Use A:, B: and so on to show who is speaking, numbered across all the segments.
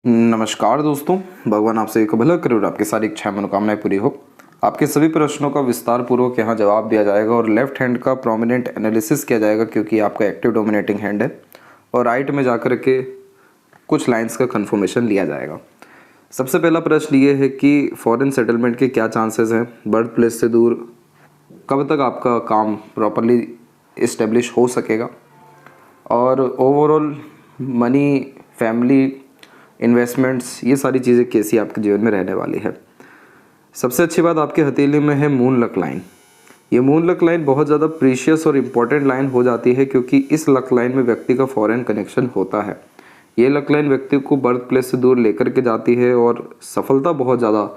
A: नमस्कार दोस्तों, भगवान आपसे एक भला करे और आपकी सारी इच्छाएं मनोकामनाएं पूरी हो। आपके सभी प्रश्नों का विस्तार पूर्वक यहाँ जवाब दिया जाएगा और लेफ्ट हैंड का प्रोमिनेंट एनालिसिस किया जाएगा क्योंकि आपका एक्टिव डोमिनेटिंग हैंड है, और राइट में जाकर के कुछ लाइंस का कन्फर्मेशन लिया जाएगा। सबसे पहला प्रश्न ये है कि फॉरेन सेटलमेंट के क्या चांसेस हैं, बर्थ प्लेस से दूर कब तक आपका काम प्रॉपरली इस्टेब्लिश हो सकेगा, और ओवरऑल मनी, फैमिली, इन्वेस्टमेंट्स, ये सारी चीज़ें कैसी आपके जीवन में रहने वाली है। सबसे अच्छी बात आपके हथेली में है मून लक लाइन। ये मून लक लाइन बहुत ज़्यादा प्रीशियस और इम्पॉर्टेंट लाइन हो जाती है क्योंकि इस लक लाइन में व्यक्ति का फॉरेन कनेक्शन होता है। ये लक लाइन व्यक्ति को बर्थ प्लेस से दूर लेकर के जाती है और सफलता बहुत ज़्यादा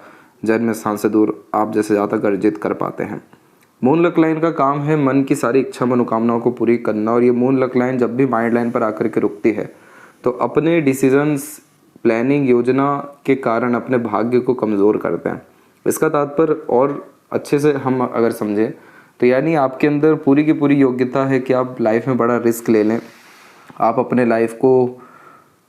A: जन्म स्थान से दूर आप जैसे ज़्यादा अर्जित कर पाते हैं। मून लक लाइन का काम है मन की सारी इच्छा मनोकामनाओं को पूरी करना, और ये मून लक लाइन जब भी माइंड लाइन पर आकर के रुकती है तो अपने डिसीजंस, प्लानिंग, योजना के कारण अपने भाग्य को कमज़ोर करते हैं। इसका तात्पर्य और अच्छे से हम अगर समझें तो यानी आपके अंदर पूरी की पूरी योग्यता है कि आप लाइफ में बड़ा रिस्क ले लें, आप अपने लाइफ को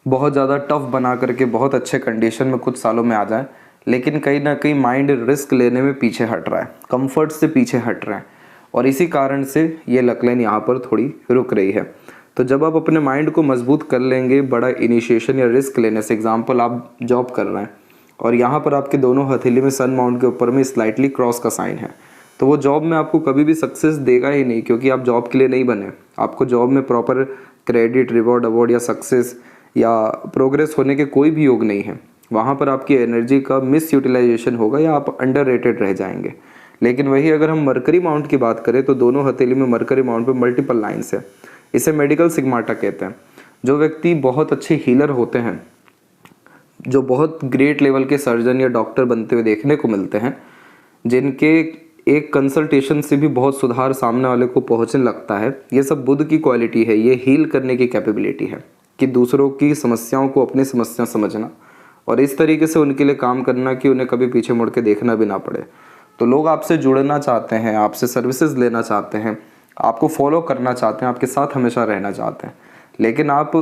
A: बहुत ज़्यादा टफ बना करके बहुत अच्छे कंडीशन में कुछ सालों में आ जाएं, लेकिन कहीं ना कहीं माइंड रिस्क लेने में पीछे हट रहा है, कंफर्ट से पीछे हट रहा है, और इसी कारण से ये लक लाइन यहाँ पर थोड़ी रुक रही है। तो जब आप अपने माइंड को मजबूत कर लेंगे बड़ा इनिशिएशन या रिस्क लेने से, एग्जांपल आप जॉब कर रहे हैं और यहाँ पर आपके दोनों हथेली में सन माउंट के ऊपर में स्लाइटली क्रॉस का साइन है, तो वो जॉब में आपको कभी भी सक्सेस देगा ही नहीं, क्योंकि आप जॉब के लिए नहीं बने। आपको जॉब में प्रॉपर क्रेडिट, रिवॉर्ड, अवार्ड या सक्सेस या प्रोग्रेस होने के कोई भी योग नहीं है। वहाँ पर आपकी एनर्जी का मिस यूटिलाइजेशन होगा या आप अंडररेटेड रह जाएंगे। लेकिन वही अगर हम मरकरी माउंट की बात करें तो दोनों हथेली में मरकरी माउंट पे मल्टीपल लाइन्स है। इसे मेडिकल सिग्माटा कहते हैं। जो व्यक्ति बहुत अच्छे हीलर होते हैं, जो बहुत ग्रेट लेवल के सर्जन या डॉक्टर बनते हुए देखने को मिलते हैं, जिनके एक कंसल्टेशन से भी बहुत सुधार सामने वाले को पहुंचने लगता है, ये सब बुद्ध की क्वालिटी है। ये हील करने की कैपेबिलिटी है कि दूसरों की समस्याओं को अपनी समस्या समझना और इस तरीके से उनके लिए काम करना कि उन्हें कभी पीछे मुड़ के देखना भी ना पड़े। तो लोग आपसे जुड़ना चाहते हैं, आपसे सर्विसेज लेना चाहते हैं, आपको फॉलो करना चाहते हैं, आपके साथ हमेशा रहना चाहते हैं, लेकिन आप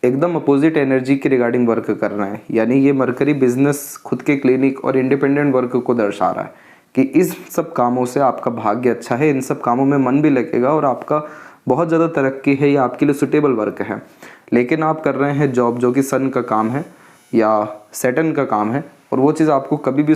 A: एकदम अपोजिट एनर्जी के रिगार्डिंग वर्क कर रहे हैं। यानी ये मरकरी बिजनेस, खुद के क्लिनिक और इंडिपेंडेंट वर्क को दर्शा रहा है कि इस सब कामों से आपका भाग्य अच्छा है, इन सब कामों में मन भी लगेगा और आपका बहुत ज़्यादा तरक्की है, या आपके लिए सुटेबल वर्क है। लेकिन आप कर रहे हैं जॉब जो कि सन का काम है या सैटर्न का काम है, और वो चीज़ आपको कभी भी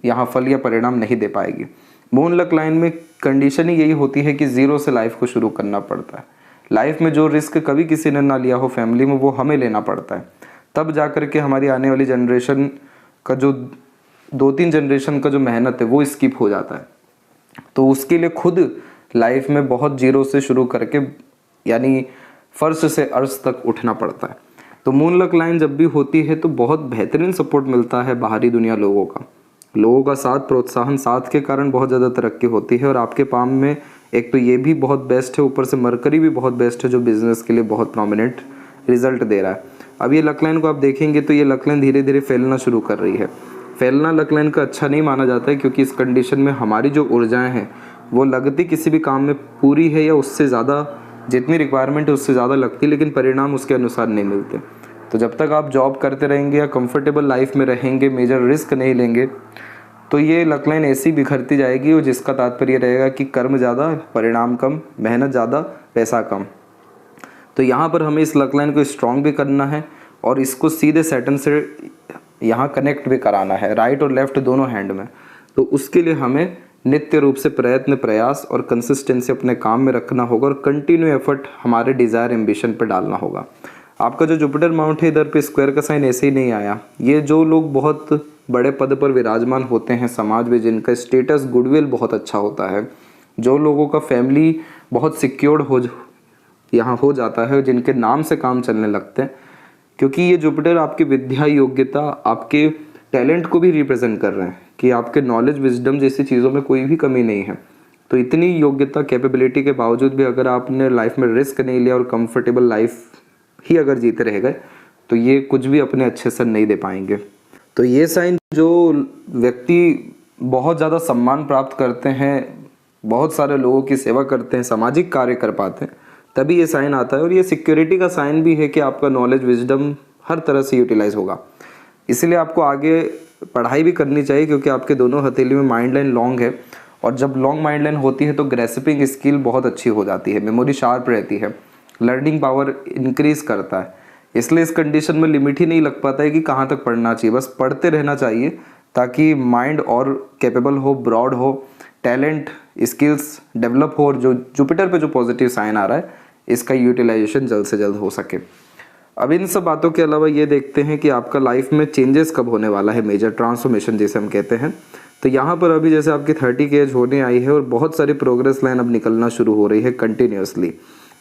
A: यहाँ फल या परिणाम नहीं दे पाएगी। मून लक लाइन में कंडीशन ही यही होती है कि ज़ीरो से लाइफ को शुरू करना पड़ता है। लाइफ में जो रिस्क कभी किसी ने ना लिया हो फैमिली में, वो हमें लेना पड़ता है। तब जा कर के हमारी आने वाली जनरेशन का जो 2-3 जनरेशन का जो मेहनत है वो स्किप हो जाता है। तो उसके लिए खुद लाइफ में बहुत जीरो से शुरू करके यानी फर्श से अर्श तक उठना पड़ता है। तो मून लक लाइन जब भी होती है तो बहुत बेहतरीन सपोर्ट मिलता है बाहरी दुनिया लोगों का साथ, प्रोत्साहन, साथ के कारण बहुत ज़्यादा तरक्की होती है। और आपके पाम में एक तो ये भी बहुत बेस्ट है, ऊपर से मरकरी भी बहुत बेस्ट है जो बिजनेस के लिए बहुत प्रोमिनेंट रिजल्ट दे रहा है। अब ये लक लाइन को आप देखेंगे तो ये लक लाइन धीरे धीरे फैलना शुरू कर रही है। फैलना लक लाइन का अच्छा नहीं माना जाता है, क्योंकि इस कंडीशन में हमारी जो ऊर्जाएँ हैं वो लगती किसी भी काम में पूरी है या उससे ज़्यादा, जितनी रिक्वायरमेंट है उससे ज़्यादा लगती, लेकिन परिणाम उसके अनुसार नहीं मिलते। तो जब तक आप जॉब करते रहेंगे या कंफर्टेबल लाइफ में रहेंगे, मेजर रिस्क नहीं लेंगे, तो ये लक लाइन ऐसी बिखरती जाएगी, और जिसका तात्पर्य रहेगा कि कर्म ज़्यादा, परिणाम कम, मेहनत ज़्यादा, पैसा कम। तो यहाँ पर हमें इस लक लाइन को स्ट्रॉन्ग भी करना है और इसको सीधे सैटर्न से यहाँ कनेक्ट भी कराना है, राइट और लेफ्ट दोनों हैंड में। तो उसके लिए हमें नित्य रूप से प्रयत्न, प्रयास और कंसिस्टेंसी अपने काम में रखना होगा, और कंटिन्यू एफर्ट हमारे डिज़ायर, एम्बिशन पर डालना होगा। आपका जो जुपिटर माउंट है इधर पे स्क्वायर का साइन ऐसे ही नहीं आया। ये जो लोग बहुत बड़े पद पर विराजमान होते हैं समाज में, जिनका स्टेटस, गुडविल बहुत अच्छा होता है, जो लोगों का फैमिली बहुत सिक्योर्ड यहाँ हो जाता है, जिनके नाम से काम चलने लगते हैं, क्योंकि ये जुपिटर आपकी विद्या, योग्यता, आपके टैलेंट को भी रिप्रेजेंट कर रहे हैं कि आपके नॉलेज, विजडम जैसी चीज़ों में कोई भी कमी नहीं है। तो इतनी योग्यता, कैपेबिलिटी के बावजूद भी अगर आपने लाइफ में रिस्क नहीं लिया और कंफर्टेबल लाइफ ही अगर जीते रह गए, तो ये कुछ भी अपने अच्छे से नहीं दे पाएंगे। तो ये साइन जो व्यक्ति बहुत ज़्यादा सम्मान प्राप्त करते हैं, बहुत सारे लोगों की सेवा करते हैं, सामाजिक कार्य कर पाते हैं, तभी ये साइन आता है। और ये सिक्योरिटी का साइन भी है कि आपका नॉलेज, विजडम हर तरह से यूटिलाइज होगा। इसीलिए आपको आगे पढ़ाई भी करनी चाहिए, क्योंकि आपके दोनों हथेली में माइंड लाइन लॉन्ग है, और जब लॉन्ग माइंड लाइन होती है तो ग्रेस्पिंग स्किल बहुत अच्छी हो जाती है, मेमोरी शार्प रहती है, लर्निंग पावर इंक्रीज करता है। इसलिए इस कंडीशन में लिमिट ही नहीं लग पाता है कि कहाँ तक पढ़ना चाहिए, बस पढ़ते रहना चाहिए ताकि माइंड और कैपेबल हो, ब्रॉड हो, टैलेंट स्किल्स डेवलप हो, और जो जुपिटर पे जो पॉजिटिव साइन आ रहा है इसका यूटिलाइजेशन जल्द से जल्द हो सके। अब इन सब बातों के अलावा ये देखते हैं कि आपका लाइफ में चेंजेस कब होने वाला है, मेजर ट्रांसफॉर्मेशन जिसे हम कहते हैं। तो यहाँ पर अभी जैसे आपकी 30 की एज होने आई है और बहुत सारी प्रोग्रेस लाइन अब निकलना शुरू हो रही है कंटिन्यूसली।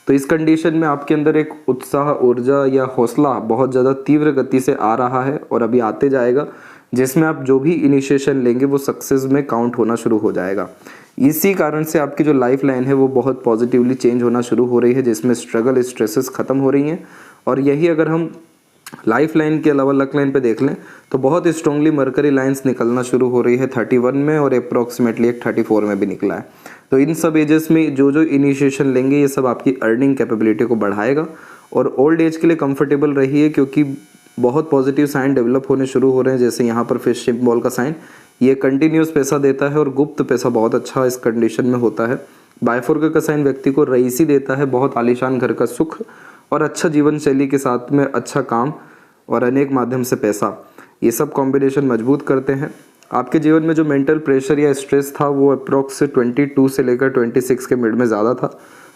A: तो इस कंडीशन में आपके अंदर एक उत्साह, ऊर्जा या हौसला बहुत ज़्यादा तीव्र गति से आ रहा है और अभी आते जाएगा, जिसमें आप जो भी इनिशिएशन लेंगे वो सक्सेस में काउंट होना शुरू हो जाएगा। इसी कारण से आपकी जो लाइफ लाइन है वो बहुत पॉजिटिवली चेंज होना शुरू हो रही है, जिसमें स्ट्रगल, स्ट्रेसेस ख़त्म हो रही हैं। और यही अगर हम लाइफ लाइन के अलावा लक लाइन पे देख लें तो बहुत स्ट्रांगली मरकरी लाइंस निकलना शुरू हो रही है 31 में, और अप्रॉक्सीमेटली एक 34 में भी निकला है। तो इन सब एजेस में जो जो इनिशिएशन लेंगे ये सब आपकी अर्निंग कैपेबिलिटी को बढ़ाएगा। और ओल्ड एज के लिए कंफर्टेबल रहिए, क्योंकि बहुत पॉजिटिव साइन डेवलप होने शुरू हो रहे हैं। जैसे यहाँ पर फिश सिंबल का साइन, ये कंटिन्यूस पैसा देता है और गुप्त पैसा बहुत अच्छा इस कंडीशन में होता है। बायफोर्क का साइन व्यक्ति को रईसी देता है, बहुत आलीशान घर का सुख और अच्छा जीवन शैली के साथ में अच्छा काम और अनेक माध्यम से पैसा, ये सब कॉम्बिनेशन मजबूत करते हैं। आपके जीवन में जो मेंटल प्रेशर या स्ट्रेस था वो अप्रॉक्स 22 से लेकर 26 के मिड में ज़्यादा था।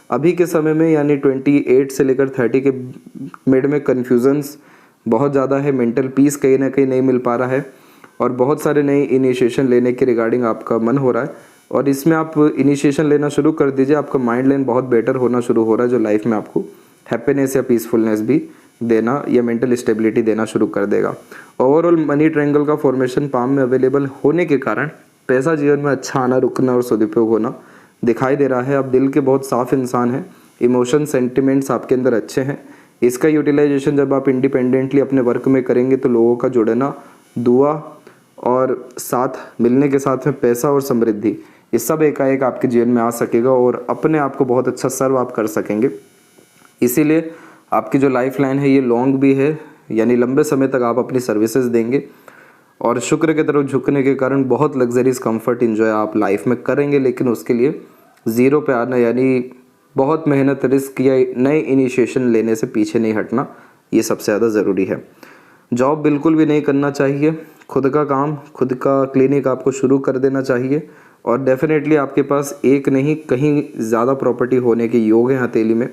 A: अभी के समय में यानी 28 से लेकर 30 के मिड में कन्फ्यूजन्स बहुत ज़्यादा है, मेंटल पीस कहीं ना कहीं नहीं मिल पा रहा है, और बहुत सारे नए इनिशिएशन लेने के रिगार्डिंग आपका मन हो रहा है। और इसमें आप इनिशिएशन लेना शुरू कर दीजिए, आपका माइंड लाइन बहुत बेटर होना शुरू हो रहा है, जो लाइफ में आपको हैप्पीनेस या पीसफुलनेस भी देना या मेंटल स्टेबिलिटी देना शुरू कर देगा। ओवरऑल मनी ट्रायंगल का फॉर्मेशन पाम में अवेलेबल होने के कारण पैसा जीवन में अच्छा आना, रुकना और सदुपयोग होना दिखाई दे रहा है। आप दिल के बहुत साफ इंसान हैं, इमोशन, सेंटिमेंट्स आपके अंदर अच्छे हैं। इसका यूटिलाइजेशन जब आप इंडिपेंडेंटली अपने वर्क में करेंगे तो लोगों का जुड़ना, दुआ और साथ मिलने के साथ में पैसा और समृद्धि, ये सब एकाएक आपके जीवन में आ सकेगा और अपने आप को बहुत अच्छा सर्व आप कर सकेंगे। इसीलिए आपकी जो लाइफ लाइन है ये लॉन्ग भी है, यानी लंबे समय तक आप अपनी सर्विसेज देंगे और शुक्र की तरफ झुकने के कारण बहुत लग्जरीज कंफर्ट इंजॉय आप लाइफ में करेंगे। लेकिन उसके लिए ज़ीरो पे आना, यानी बहुत मेहनत, रिस्क या नए इनिशिएशन लेने से पीछे नहीं हटना, ये सबसे ज़्यादा ज़रूरी है। जॉब बिल्कुल भी नहीं करना चाहिए, खुद का काम, खुद का क्लिनिक आपको शुरू कर देना चाहिए। और डेफिनेटली आपके पास एक नहीं कहीं ज़्यादा प्रॉपर्टी होने के योग हैं हथेली में।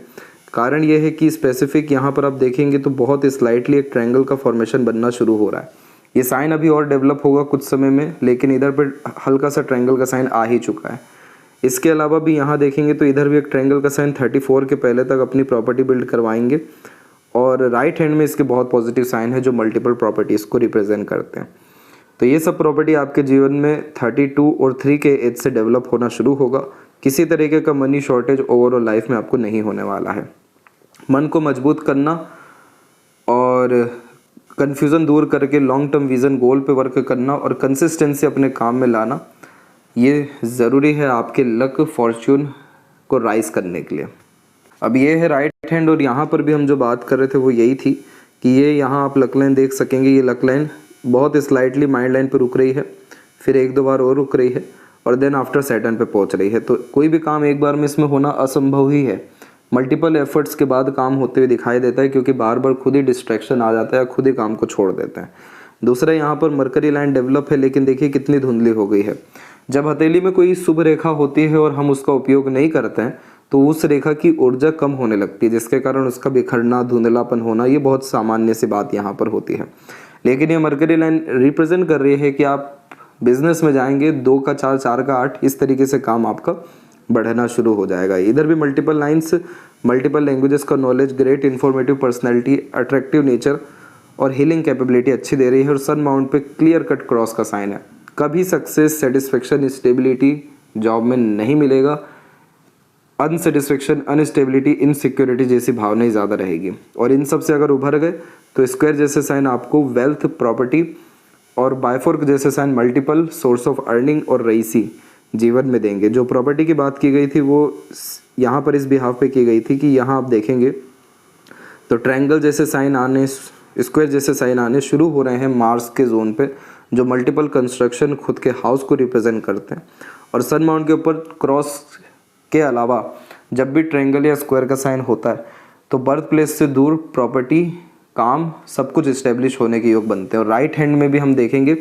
A: कारण ये है कि स्पेसिफिक यहाँ पर आप देखेंगे तो बहुत स्लाइटली एक ट्रायंगल का फॉर्मेशन बनना शुरू हो रहा है। ये साइन अभी और डेवलप होगा कुछ समय में, लेकिन इधर पर हल्का सा ट्रायंगल का साइन आ ही चुका है। इसके अलावा भी यहाँ देखेंगे तो इधर भी एक ट्रायंगल का साइन 34 के पहले तक अपनी प्रॉपर्टी बिल्ड करवाएंगे। और राइट हैंड में इसके बहुत पॉजिटिव साइन है जो मल्टीपल प्रॉपर्टीज़ को रिप्रेजेंट करते हैं। तो ये सब प्रॉपर्टी आपके जीवन में 32 और 3 के एज से डेवलप होना शुरू होगा। किसी तरीके का मनी शॉर्टेज ओवरऑल लाइफ में आपको नहीं होने वाला है। मन को मजबूत करना और कन्फ्यूज़न दूर करके लॉन्ग टर्म विज़न, गोल पे वर्क करना और कंसिस्टेंसी अपने काम में लाना, ये ज़रूरी है आपके लक, फॉर्च्यून को राइज करने के लिए। अब ये है राइट हैंड, और यहाँ पर भी हम जो बात कर रहे थे वो यही थी कि ये यहाँ आप लक लाइन देख सकेंगे। ये लक लाइन बहुत स्लाइटली माइंड लाइन पे रुक रही है, फिर एक दो बार और रुक रही है और देन आफ्टर सैटर्न पे पहुंच रही है। तो कोई भी काम एक बार में इसमें होना असंभव ही है। मल्टीपल एफर्ट्स के बाद काम होते हुए दिखाई देता है, क्योंकि बार बार खुद ही डिस्ट्रैक्शन आ जाता है, खुद ही काम को छोड़ देते हैं। दूसरा, यहाँ पर मरकरी लाइन डेवलप है, लेकिन देखिए कितनी धुंधली हो गई है। जब हथेली में कोई शुभ रेखा होती है और हम उसका उपयोग नहीं करते हैं तो उस रेखा की ऊर्जा कम होने लगती है, जिसके कारण उसका बिखरना, धुंधलापन होना, ये बहुत सामान्य सी बात यहाँ पर होती है। लेकिन ये मरकरी लाइन रिप्रेजेंट कर रही है कि आप बिजनेस में जाएंगे, 2 का 4, 4 का 8, इस तरीके से काम आपका बढ़ना शुरू हो जाएगा। इधर भी मल्टीपल लाइन्स, मल्टीपल लैंग्वेजेस का knowledge, great informative personality, attractive nature और हीलिंग कैपेबिलिटी अच्छी दे रही है। और सन माउंट पे क्लियर कट क्रॉस का साइन है। कभी सक्सेस, सेटिस्फेक्शन, स्टेबिलिटी जॉब में नहीं मिलेगा। अनसेटिस्फेक्शन, अनस्टेबिलिटी, इनसिक्योरिटी जैसी भावनाएं ज़्यादा रहेगी। और इन सब से अगर उभर गए तो स्क्वायर जैसे साइन आपको वेल्थ, प्रॉपर्टी, और बायफोर्क जैसे साइन मल्टीपल सोर्स ऑफ अर्निंग और रईसी जीवन में देंगे। जो प्रॉपर्टी की बात की गई थी वो यहाँ पर इस बिहाफ पे की गई थी कि यहाँ आप देखेंगे तो ट्रायंगल जैसे साइन आने स्क्वायर जैसे साइन आने शुरू हो रहे हैं मार्स के जोन पे, जो मल्टीपल कंस्ट्रक्शन खुद के हाउस को रिप्रेजेंट करते हैं। और सन माउंट के ऊपर क्रॉस के अलावा जब भी ट्रायंगल या स्क्वायर का साइन होता है तो बर्थ प्लेस से दूर प्रॉपर्टी, काम, सब कुछ इस्टेब्लिश होने के योग बनते हैं। और राइट हैंड में भी हम देखेंगे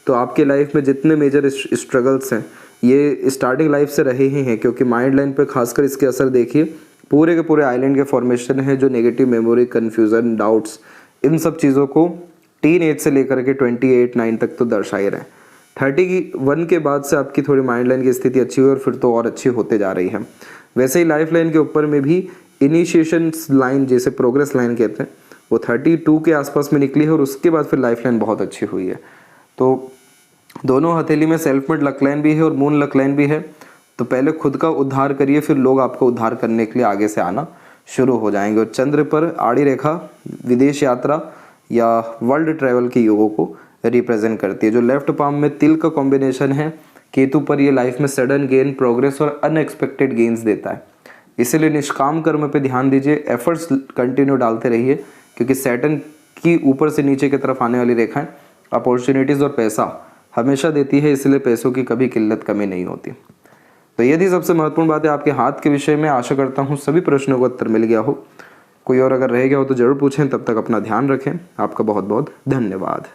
A: तो आपके लाइफ में जितने मेजर स्ट्रगल्स हैं ये स्टार्टिंग लाइफ से रहे ही हैं, क्योंकि माइंड लाइन पे खासकर इसके असर देखिए पूरे के पूरे आइलैंड के फॉर्मेशन है, जो नेगेटिव मेमोरी, कन्फ्यूज़न, डाउट्स, इन सब चीज़ों को टीन एज से लेकर के 28-9 तक तो दर्शा ही रहे। 31 के बाद से आपकी थोड़ी माइंड लाइन की स्थिति अच्छी हुई और फिर तो और अच्छी होते जा रही है। वैसे ही लाइफ लाइन के ऊपर में भी इनिशिएशन लाइन, जैसे प्रोग्रेस लाइन कहते हैं, वो 32 के आसपास में निकली है और उसके बाद फिर लाइफ लाइन बहुत अच्छी हुई है। तो दोनों हथेली में सेल्फ मेड लक लाइन भी है और मून लक लाइन भी है। तो पहले खुद का उद्धार करिए, फिर लोग आपको उद्धार करने के लिए आगे से आना शुरू हो जाएंगे। और चंद्र पर आड़ी रेखा विदेश यात्रा या वर्ल्ड ट्रैवल के योगों को रिप्रेजेंट करती है। जो लेफ्ट पाम में तिल का कॉम्बिनेशन है केतु पर, ये लाइफ में सडन गेन, प्रोग्रेस और अनएक्सपेक्टेड गेन्स देता है। इसीलिए निष्काम कर्म पे ध्यान दीजिए, एफर्ट्स कंटिन्यू डालते रहिए, क्योंकि सैटर्न की ऊपर से नीचे की तरफ आने वाली रेखाएं अपॉर्चुनिटीज़ और पैसा हमेशा देती है, इसलिए पैसों की कभी किल्लत कमी नहीं होती। तो ये थी सबसे महत्वपूर्ण बात है आपके हाथ के विषय में। आशा करता हूँ सभी प्रश्नों का उत्तर मिल गया हो। कोई और अगर रह गया हो तो ज़रूर पूछें। तब तक अपना ध्यान रखें। आपका बहुत बहुत धन्यवाद।